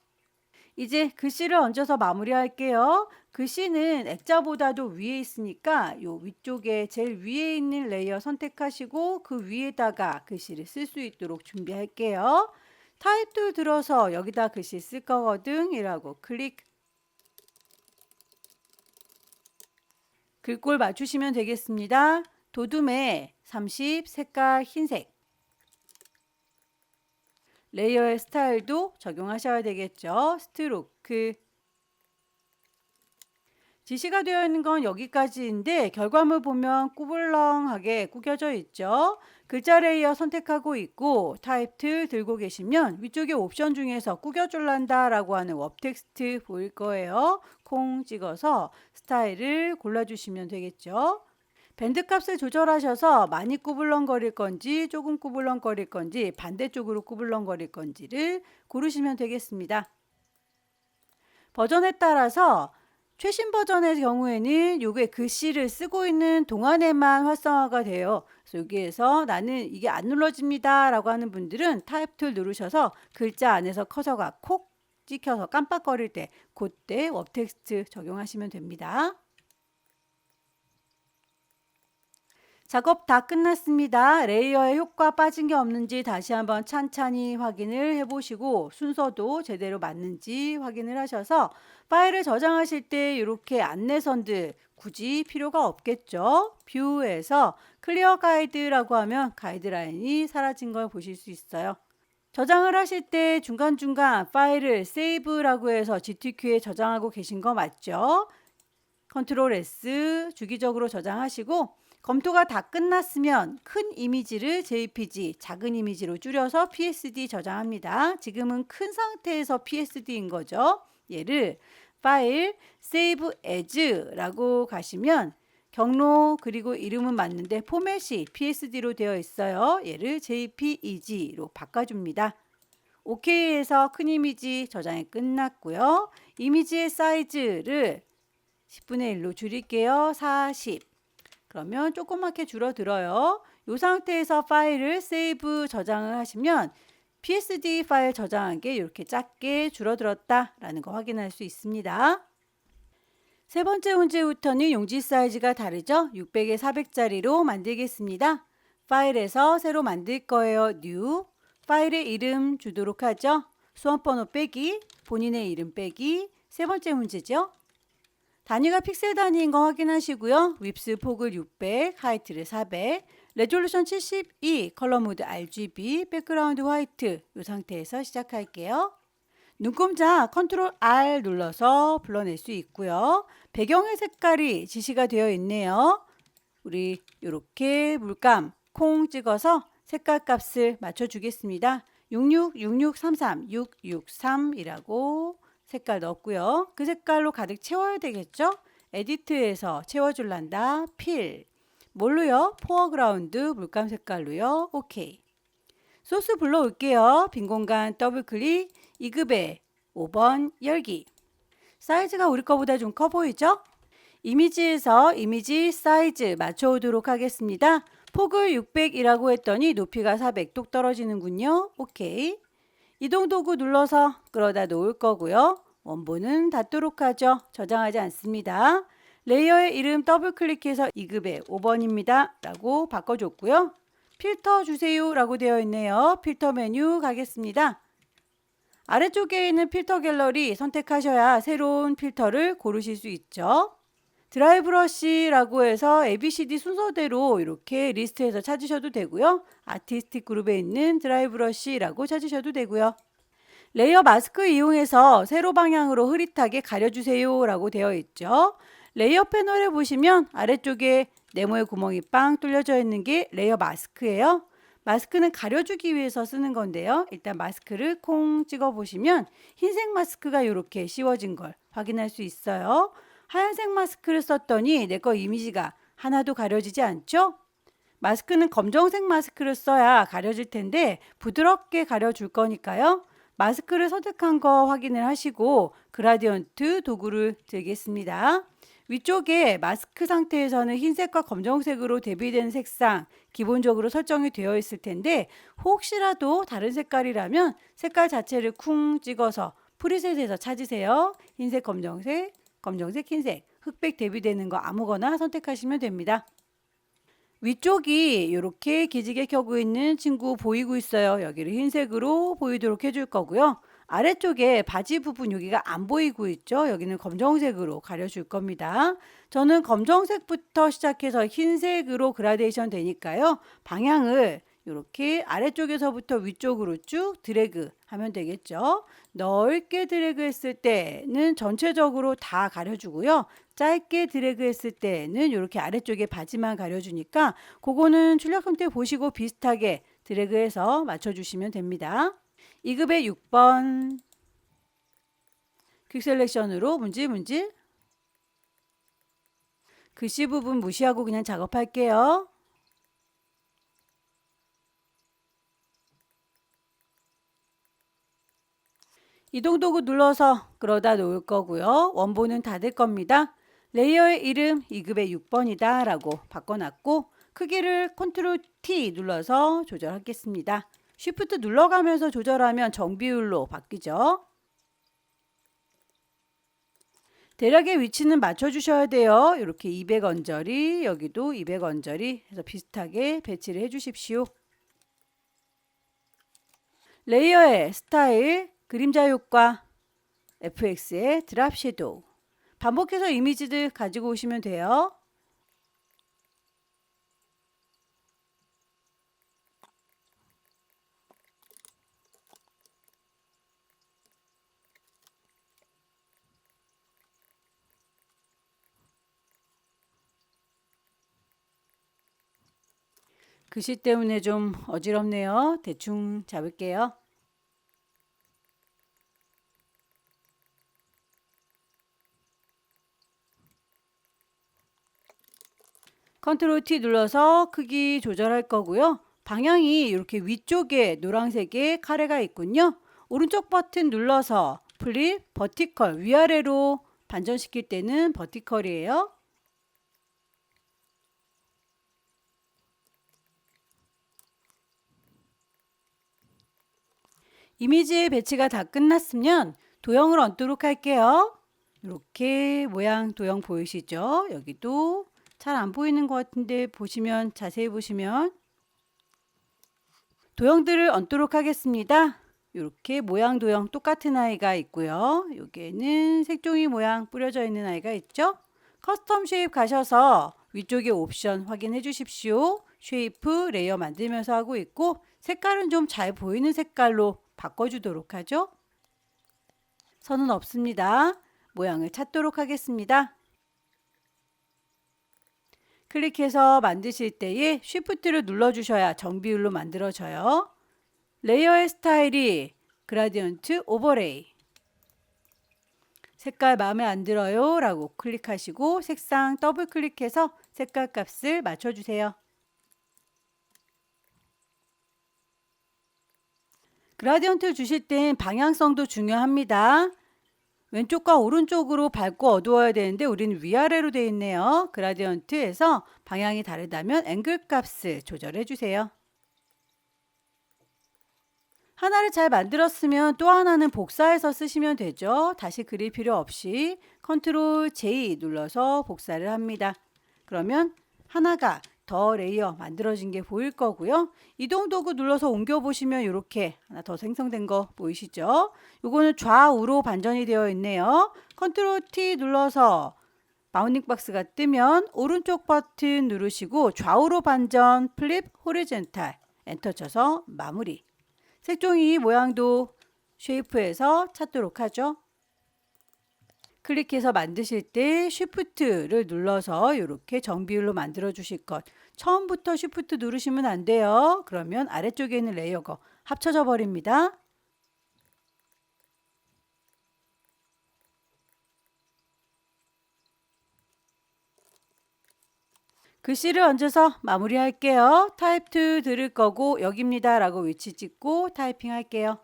이제 글씨를 얹어서 마무리할게요. 글씨는 액자보다도 위에 있으니까 요 위쪽에 제일 위에 있는 레이어 선택하시고 그 위에다가 글씨를 쓸 수 있도록 준비할게요. 타입 툴 들어서 여기다 글씨 쓸 거거든 이라고 클릭 글꼴 맞추시면 되겠습니다. 도둠에 30 색깔 흰색 레이어의 스타일도 적용하셔야 되겠죠. 스트로크 지시가 되어 있는 건 여기까지인데 결과물 보면 꾸불렁하게 구겨져 있죠. 글자 레이어 선택하고 있고 타입 툴 들고 계시면 위쪽에 옵션 중에서 구겨줄란다 라고 하는 웹 텍스트 보일 거예요. 콩 찍어서 스타일을 골라주시면 되겠죠. 밴드 값을 조절하셔서 많이 꾸불렁거릴 건지 조금 꾸불렁거릴 건지 반대쪽으로 꾸불렁거릴 건지를 고르시면 되겠습니다. 버전에 따라서 최신 버전의 경우에는 요게 글씨를 쓰고 있는 동안에만 활성화가 돼요. 그래서 여기에서 나는 이게 안 눌러집니다 라고 하는 분들은 타입 툴 누르셔서 글자 안에서 커서가 콕 찍혀서 깜빡거릴 때 그때 웹 텍스트 적용하시면 됩니다. 작업 다 끝났습니다. 레이어에 효과 빠진 게 없는지 다시 한번 찬찬히 확인을 해보시고 순서도 제대로 맞는지 확인을 하셔서 파일을 저장하실 때 이렇게 안내선들 굳이 필요가 없겠죠. 뷰에서 클리어 가이드라고 하면 가이드라인이 사라진 걸 보실 수 있어요. 저장을 하실 때 중간중간 파일을 세이브라고 해서 GTQ에 저장하고 계신 거 맞죠? 컨트롤 S 주기적으로 저장하시고 검토가 다 끝났으면 큰 이미지를 JPG, 작은 이미지로 줄여서 PSD 저장합니다. 지금은 큰 상태에서 PSD인 거죠. 얘를 파일 Save As라고 가시면 경로 그리고 이름은 맞는데 포맷이 PSD로 되어 있어요. 얘를 JPEG로 바꿔줍니다. OK에서 큰 이미지 저장이 끝났고요. 이미지의 사이즈를 10분의 1로 줄일게요. 40. 그러면 조그맣게 줄어들어요. 이 상태에서 파일을 세이브 저장을 하시면 PSD 파일 저장한 게 이렇게 작게 줄어들었다라는 거 확인할 수 있습니다. 세 번째 문제부터는 용지 사이즈가 다르죠. 600에 400짜리로 만들겠습니다. 파일에서 새로 만들 거예요. New. 파일의 이름 주도록 하죠. 수험번호 빼기, 본인의 이름 빼기. 세 번째 문제죠. 단위가 픽셀 단위인 거 확인하시고요. 윕스 폭을 600, 하이트를 400, 레졸루션 72, 컬러 모드 RGB, 백그라운드 화이트. 이 상태에서 시작할게요. 눈동자 컨트롤 R 눌러서 불러낼 수 있고요. 배경의 색깔이 지시가 되어 있네요. 우리 이렇게 물감 콩 찍어서 색깔 값을 맞춰주겠습니다. 666633 663이라고 색깔 넣었고요. 그 색깔로 가득 채워야 되겠죠? 에디트에서 채워줄란다. 필. 뭘로요? 포어그라운드 물감 색깔로요. 오케이. 소스 불러올게요. 빈 공간 더블 클릭. 2급에 5번 열기. 사이즈가 우리 거보다 좀 커 보이죠? 이미지에서 이미지 사이즈 맞춰오도록 하겠습니다. 폭을 600이라고 했더니 높이가 400 뚝 떨어지는군요. 오케이. 이동 도구 눌러서 끌어다 놓을 거고요. 원본은 닫도록 하죠. 저장하지 않습니다. 레이어의 이름 더블 클릭해서 2급에 5번입니다. 라고 바꿔줬고요. 필터 주세요 라고 되어 있네요. 필터 메뉴 가겠습니다. 아래쪽에 있는 필터 갤러리 선택하셔야 새로운 필터를 고르실 수 있죠. 드라이 브러쉬라고 해서 ABCD 순서대로 이렇게 리스트에서 찾으셔도 되고요. 아티스틱 그룹에 있는 드라이 브러쉬라고 찾으셔도 되고요. 레이어 마스크 이용해서 세로 방향으로 흐릿하게 가려주세요 라고 되어 있죠. 레이어 패널에 보시면 아래쪽에 네모의 구멍이 빵 뚫려져 있는 게 레이어 마스크예요. 마스크는 가려주기 위해서 쓰는 건데요. 일단 마스크를 콩 찍어 보시면 흰색 마스크가 이렇게 씌워진 걸 확인할 수 있어요. 하얀색 마스크를 썼더니 내 거 이미지가 하나도 가려지지 않죠? 마스크는 검정색 마스크를 써야 가려질 텐데 부드럽게 가려줄 거니까요. 마스크를 선택한 거 확인을 하시고 그라디언트 도구를 들겠습니다. 위쪽에 마스크 상태에서는 흰색과 검정색으로 대비되는 색상 기본적으로 설정이 되어 있을 텐데 혹시라도 다른 색깔이라면 색깔 자체를 쿵 찍어서 프리셋에서 찾으세요. 흰색, 검정색, 검정색, 흰색, 흑백 대비되는 거 아무거나 선택하시면 됩니다. 위쪽이 이렇게 기지개 켜고 있는 친구 보이고 있어요. 여기를 흰색으로 보이도록 해줄 거고요. 아래쪽에 바지 부분 여기가 안 보이고 있죠. 여기는 검정색으로 가려줄 겁니다. 저는 검정색부터 시작해서 흰색으로 그라데이션 되니까요. 방향을 이렇게 아래쪽에서부터 위쪽으로 쭉 드래그 하면 되겠죠. 넓게 드래그 했을 때는 전체적으로 다 가려주고요. 짧게 드래그 했을 때는 이렇게 아래쪽에 바지만 가려주니까 그거는 출력 형태 보시고 비슷하게 드래그해서 맞춰주시면 됩니다. 2급의 6번 퀵 셀렉션으로 문질 글씨 부분 무시하고 그냥 작업할게요. 이동 도구 눌러서 끌어다 놓을 거고요. 원본은 닫을 겁니다. 레이어의 이름 2급의 6번이다 라고 바꿔놨고 크기를 컨트롤 T 눌러서 조절하겠습니다. 쉬프트 눌러가면서 조절하면 정비율로 바뀌죠. 대략의 위치는 맞춰주셔야 돼요. 이렇게 200 언저리, 여기도 200 언저리 해서 비슷하게 배치를 해주십시오. 레이어의 스타일, 그림자 효과, FX의 드랍 섀도우. 반복해서 이미지들 가지고 오시면 돼요. 글씨 때문에 좀 어지럽네요. 대충 잡을게요. 컨트롤 T 눌러서 크기 조절할 거고요. 방향이 이렇게 위쪽에 노란색의 카레가 있군요. 오른쪽 버튼 눌러서 플립, 버티컬, 위아래로 반전시킬 때는 버티컬이에요. 이미지의 배치가 다 끝났으면 도형을 얹도록 할게요. 이렇게 모양 도형 보이시죠? 여기도 잘 안 보이는 것 같은데 보시면 자세히 보시면 도형들을 얹도록 하겠습니다. 이렇게 모양 도형 똑같은 아이가 있고요. 여기에는 색종이 모양 뿌려져 있는 아이가 있죠. 커스텀 쉐입 가셔서 위쪽에 옵션 확인해 주십시오. 쉐이프 레이어 만들면서 하고 있고 색깔은 좀 잘 보이는 색깔로 바꿔주도록 하죠. 선은 없습니다. 모양을 찾도록 하겠습니다. 클릭해서 만드실 때에 쉬프트를 눌러주셔야 정비율로 만들어져요. 레이어의 스타일이 그라디언트 오버레이. 색깔 마음에 안 들어요 라고 클릭하시고 색상 더블 클릭해서 색깔 값을 맞춰주세요. 그라디언트 주실 땐 방향성도 중요합니다. 왼쪽과 오른쪽으로 밝고 어두워야 되는데 우리는 위아래로 되어 있네요. 그라디언트에서 방향이 다르다면 앵글 값을 조절해 주세요. 하나를 잘 만들었으면 또 하나는 복사해서 쓰시면 되죠. 다시 그릴 필요 없이 컨트롤 J 눌러서 복사를 합니다. 그러면 하나가 더 레이어 만들어진 게 보일 거고요. 이동 도구 눌러서 옮겨 보시면 이렇게 하나 더 생성된 거 보이시죠? 요거는 좌우로 반전이 되어 있네요. 컨트롤 T 눌러서 바운딩 박스가 뜨면 오른쪽 버튼 누르시고 좌우로 반전 플립 호리젠탈 엔터 쳐서 마무리. 색종이 모양도 쉐이프에서 찾도록 하죠. 클릭해서 만드실 때 쉬프트를 눌러서 이렇게 정비율로 만들어 주실 것. 처음부터 쉬프트 누르시면 안 돼요. 그러면 아래쪽에 있는 레이어가 합쳐져 버립니다. 글씨를 얹어서 마무리 할게요. 타입 2 들을 거고 여기입니다 라고 위치 찍고 타이핑 할게요.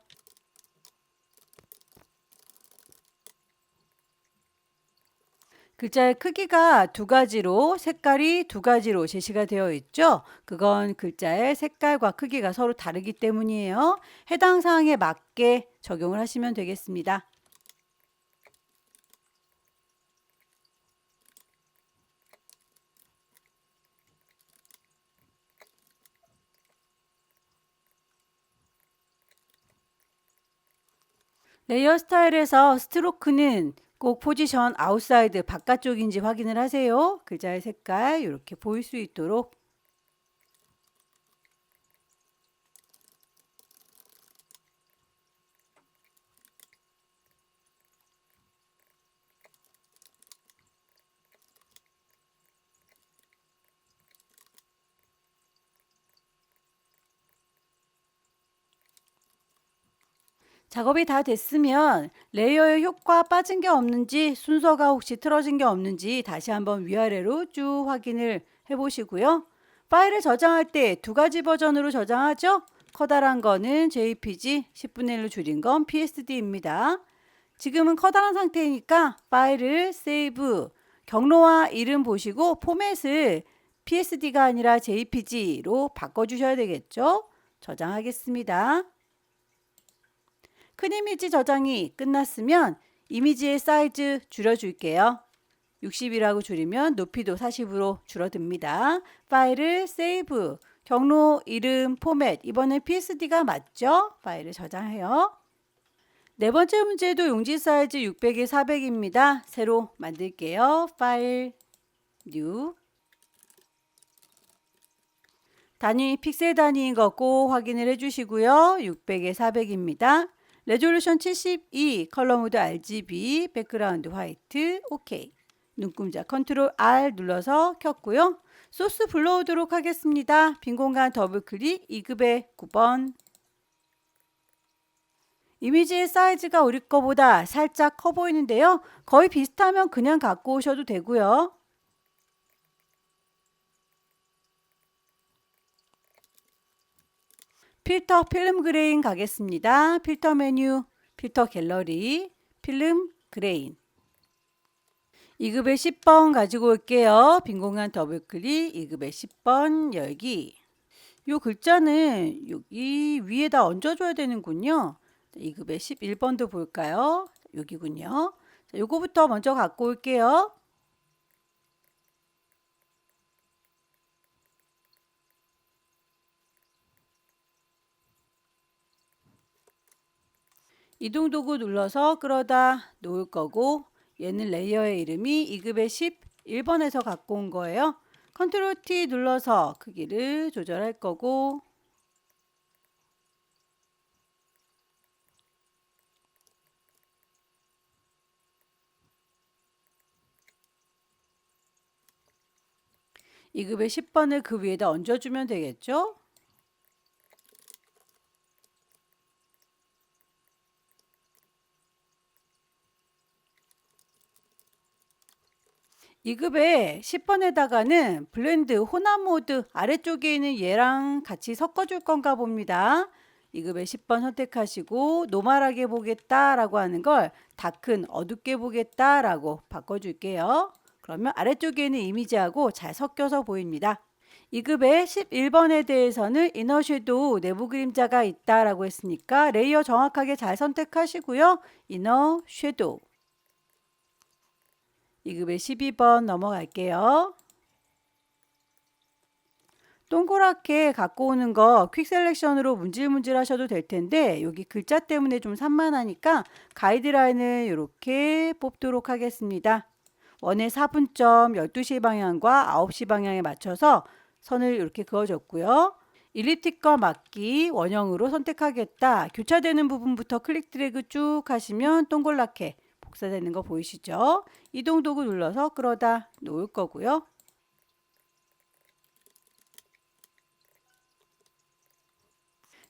글자의 크기가 두 가지로 색깔이 두 가지로 제시가 되어 있죠. 그건 글자의 색깔과 크기가 서로 다르기 때문이에요. 해당 사항에 맞게 적용을 하시면 되겠습니다. 레이어 스타일에서 스트로크는 꼭 포지션 아웃사이드 바깥쪽인지 확인을 하세요. 글자의 색깔 이렇게 보일 수 있도록 작업이 다 됐으면 레이어의 효과 빠진 게 없는지 순서가 혹시 틀어진 게 없는지 다시 한번 위아래로 쭉 확인을 해 보시고요. 파일을 저장할 때 두 가지 버전으로 저장하죠. 커다란 거는 JPG, 10분의 1로 줄인 건 PSD입니다. 지금은 커다란 상태이니까 파일을 세이브, 경로와 이름 보시고 포맷을 PSD가 아니라 JPG로 바꿔주셔야 되겠죠. 저장하겠습니다. 큰 이미지 저장이 끝났으면 이미지의 사이즈 줄여줄게요. 60이라고 줄이면 높이도 40으로 줄어듭니다. 파일을 세이브, 경로, 이름, 포맷, 이번엔 PSD가 맞죠? 파일을 저장해요. 네 번째 문제도 용지 사이즈 600에 400입니다. 새로 만들게요. 파일, 뉴. 단위 픽셀 단위인 거 꼭 확인을 해주시고요. 600에 400입니다. 레졸루션 72, 컬러 모드 RGB, 백그라운드 화이트, OK. 눈금자 컨트롤 R 눌러서 켰고요. 소스 불러오도록 하겠습니다. 빈 공간 더블 클릭 2급의 9번. 이미지의 사이즈가 우리 거보다 살짝 커 보이는데요. 거의 비슷하면 그냥 갖고 오셔도 되고요. 필터 필름 그레인 가겠습니다. 필터 메뉴, 필터 갤러리, 필름 그레인. 2급의 10번 가지고 올게요. 빈 공간 더블 클릭 2급의 10번 열기. 요 글자는 여기 위에다 얹어줘야 되는군요. 2급의 11번도 볼까요? 여기군요. 자, 요거부터 먼저 갖고 올게요. 이동 도구 눌러서 끌어다 놓을 거고, 얘는 레이어의 이름이 2급의 11번에서 갖고 온 거예요. 컨트롤 T 눌러서 크기를 조절할 거고, 이 급의 10번을 그 위에다 얹어주면 되겠죠? 이 급의 10번에다가는 블렌드 혼합 모드 아래쪽에 있는 얘랑 같이 섞어줄 건가 봅니다. 2급의 10번 선택하시고 노멀하게 보겠다라고 하는 걸 다큰 어둡게 보겠다라고 바꿔줄게요. 그러면 아래쪽에 있는 이미지하고 잘 섞여서 보입니다. 2급의 11번에 대해서는 이너 섀도우 내부 그림자가 있다라고 했으니까 레이어 정확하게 잘 선택하시고요. 이너 섀도우. 2급의 12번 넘어갈게요. 동그랗게 갖고 오는 거 퀵 셀렉션으로 문질문질 하셔도 될 텐데 여기 글자 때문에 좀 산만하니까 가이드라인을 이렇게 뽑도록 하겠습니다. 원의 4분점 12시 방향과 9시 방향에 맞춰서 선을 이렇게 그어줬고요. 일리프틱과 막기 원형으로 선택하겠다. 교차되는 부분부터 클릭 드래그 쭉 하시면 동그랗게 복사되는 거 보이시죠? 이동 도구 눌러서 끌어다 놓을 거고요.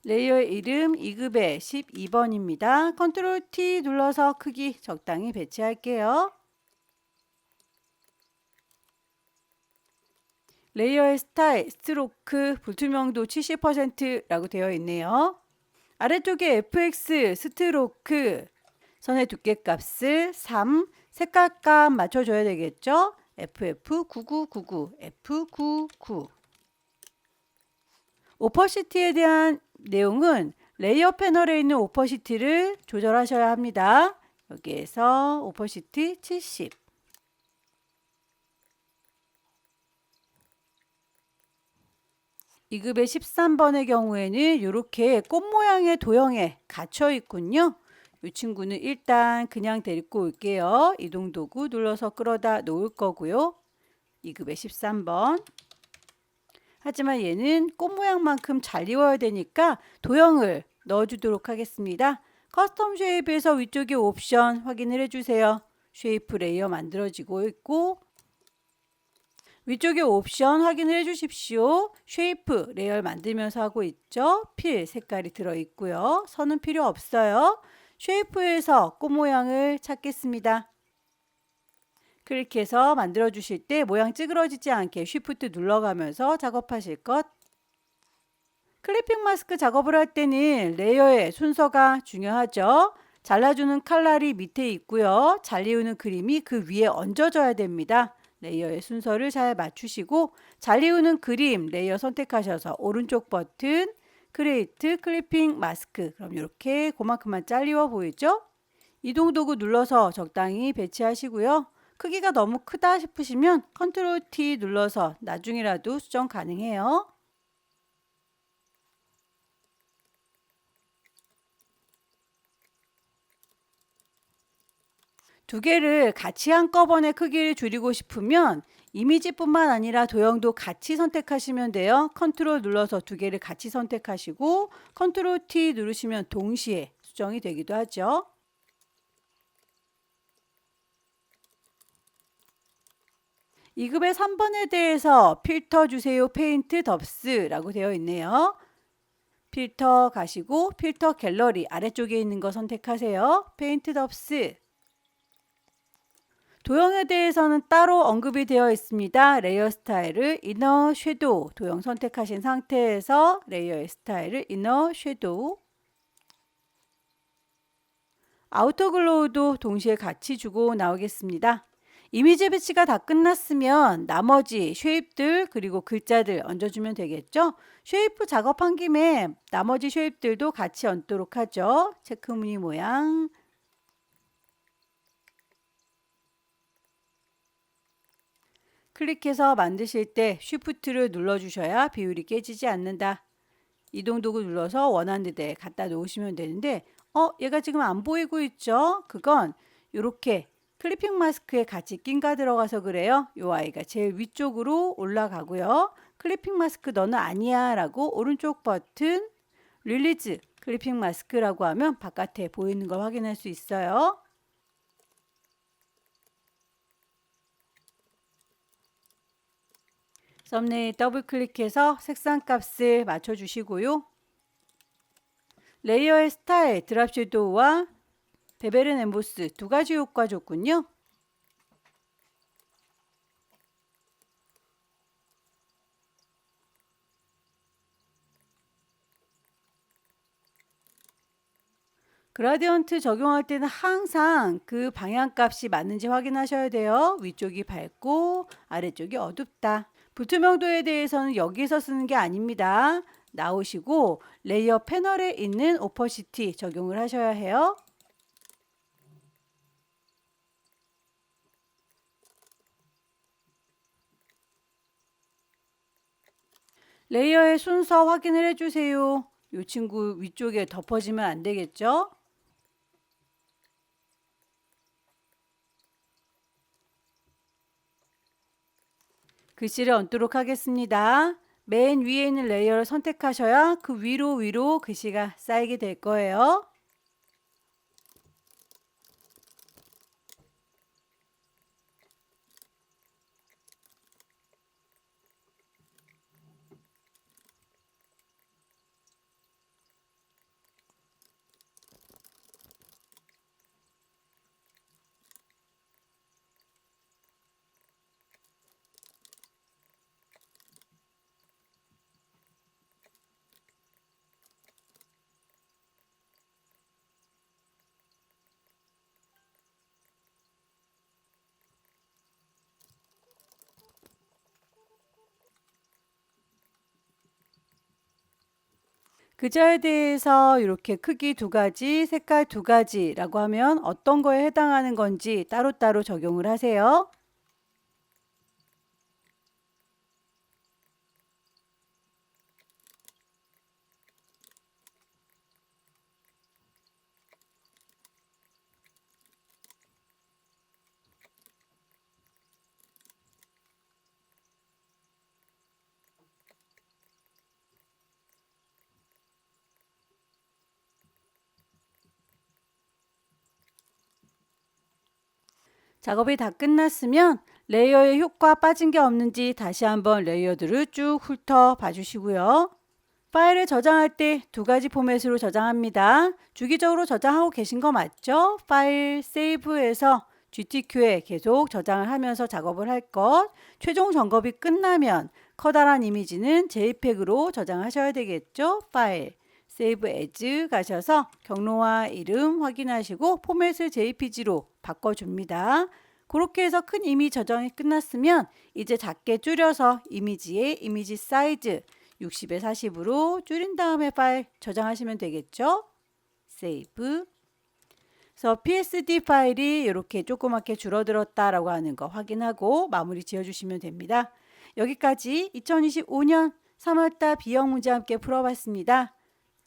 레이어의 이름 2급의 12번입니다. 컨트롤 T 눌러서 크기 적당히 배치할게요. 레이어의 스타일, 스트로크, 불투명도 70%라고 되어 있네요. 아래쪽에 FX, 스트로크, 선의 두께값을 3, 색깔값 맞춰줘야 되겠죠? FF9999, F99. 오퍼시티에 대한 내용은 레이어 패널에 있는 오퍼시티를 조절하셔야 합니다. 여기에서 오퍼시티 70. 이 급의 13번의 경우에는 이렇게 꽃 모양의 도형에 갇혀 있군요. 이 친구는 일단 그냥 데리고 올게요. 이동 도구 눌러서 끌어다 놓을 거고요. 2급의 13번. 하지만 얘는 꽃 모양만큼 잘 이워야 되니까 도형을 넣어주도록 하겠습니다. 커스텀 쉐입에서 위쪽에 옵션 확인을 해주세요. 쉐이프 레이어 만들어지고 있고 위쪽에 옵션 확인을 해주십시오. 쉐이프 레이어 만들면서 하고 있죠. 필 색깔이 들어있고요. 선은 필요 없어요. 쉐이프에서 꽃 모양을 찾겠습니다. 클릭해서 만들어 주실 때 모양 찌그러지지 않게 쉬프트 눌러가면서 작업하실 것. 클리핑 마스크 작업을 할 때는 레이어의 순서가 중요하죠. 잘라주는 칼날이 밑에 있고요. 잘리우는 그림이 그 위에 얹어져야 됩니다. 레이어의 순서를 잘 맞추시고 잘리우는 그림 레이어 선택하셔서 오른쪽 버튼 크리에이트 클리핑 마스크 그럼 이렇게 그만큼만 잘리워 보이죠? 이동 도구 눌러서 적당히 배치하시고요. 크기가 너무 크다 싶으시면 컨트롤 T 눌러서 나중이라도 수정 가능해요. 두 개를 같이 한꺼번에 크기를 줄이고 싶으면 이미지뿐만 아니라 도형도 같이 선택하시면 돼요. 컨트롤 눌러서 두 개를 같이 선택하시고 컨트롤 T 누르시면 동시에 수정이 되기도 하죠. 2급의 3번에 대해서 필터 주세요 페인트 덥스라고 되어 있네요. 필터 가시고 필터 갤러리 아래쪽에 있는 거 선택하세요. 페인트 덥스. 도형에 대해서는 따로 언급이 되어 있습니다. 레이어 스타일을 이너 섀도우 도형 선택하신 상태에서 레이어의 스타일을 이너 섀도우. 아우터 글로우도 동시에 같이 주고 나오겠습니다. 이미지 배치가 다 끝났으면 나머지 쉐입들 그리고 글자들 얹어주면 되겠죠. 쉐입 작업한 김에 나머지 쉐입들도 같이 얹도록 하죠. 체크무늬 모양. 클릭해서 만드실 때 쉬프트를 눌러주셔야 비율이 깨지지 않는다. 이동 도구 눌러서 원하는 데 갖다 놓으시면 되는데 얘가 지금 안 보이고 있죠? 그건 이렇게 클리핑 마스크에 같이 낀가 들어가서 그래요. 이 아이가 제일 위쪽으로 올라가고요. 클리핑 마스크 너는 아니야 라고 오른쪽 버튼 릴리즈 클리핑 마스크라고 하면 바깥에 보이는 걸 확인할 수 있어요. 썸네일 더블 클릭해서 색상 값을 맞춰주시고요. 레이어의 스타일, 드랍 섀도우와 베벨 엠보스 두 가지 효과 줬군요. 그라디언트 적용할 때는 항상 그 방향값이 맞는지 확인하셔야 돼요. 위쪽이 밝고 아래쪽이 어둡다. 불투명도에 대해서는 여기서 쓰는 게 아닙니다. 나오시고 레이어 패널에 있는 오퍼시티 적용을 하셔야 해요. 레이어의 순서 확인을 해주세요. 이 친구 위쪽에 덮어지면 안 되겠죠? 글씨를 얹도록 하겠습니다. 맨 위에 있는 레이어를 선택하셔야 그 위로 글씨가 쌓이게 될 거예요. 글자에 대해서 이렇게 크기 두 가지, 색깔 두 가지라고 하면 어떤 거에 해당하는 건지 따로따로 적용을 하세요. 작업이 다 끝났으면 레이어의 효과 빠진 게 없는지 다시 한번 레이어들을 쭉 훑어 봐주시고요. 파일을 저장할 때 두 가지 포맷으로 저장합니다. 주기적으로 저장하고 계신 거 맞죠? 파일 세이브해서 GTQ에 계속 저장을 하면서 작업을 할 것. 최종 점검이 끝나면 커다란 이미지는 JPEG으로 저장하셔야 되겠죠? 파일 세이브 에즈 가셔서 경로와 이름 확인하시고 포맷을 JPG로 바꿔줍니다. 그렇게 해서 큰 이미지 저장이 끝났으면 이제 작게 줄여서 이미지의 이미지 사이즈 60에 40으로 줄인 다음에 파일 저장하시면 되겠죠. 세이브. 그래서 PSD 파일이 이렇게 조그맣게 줄어들었다라고 하는 거 확인하고 마무리 지어주시면 됩니다. 여기까지 2025년 3월달 B형 문제 함께 풀어봤습니다.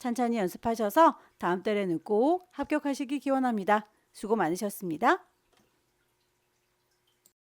찬찬히 연습하셔서 다음 달에는 꼭 합격하시기 기원합니다. 수고 많으셨습니다.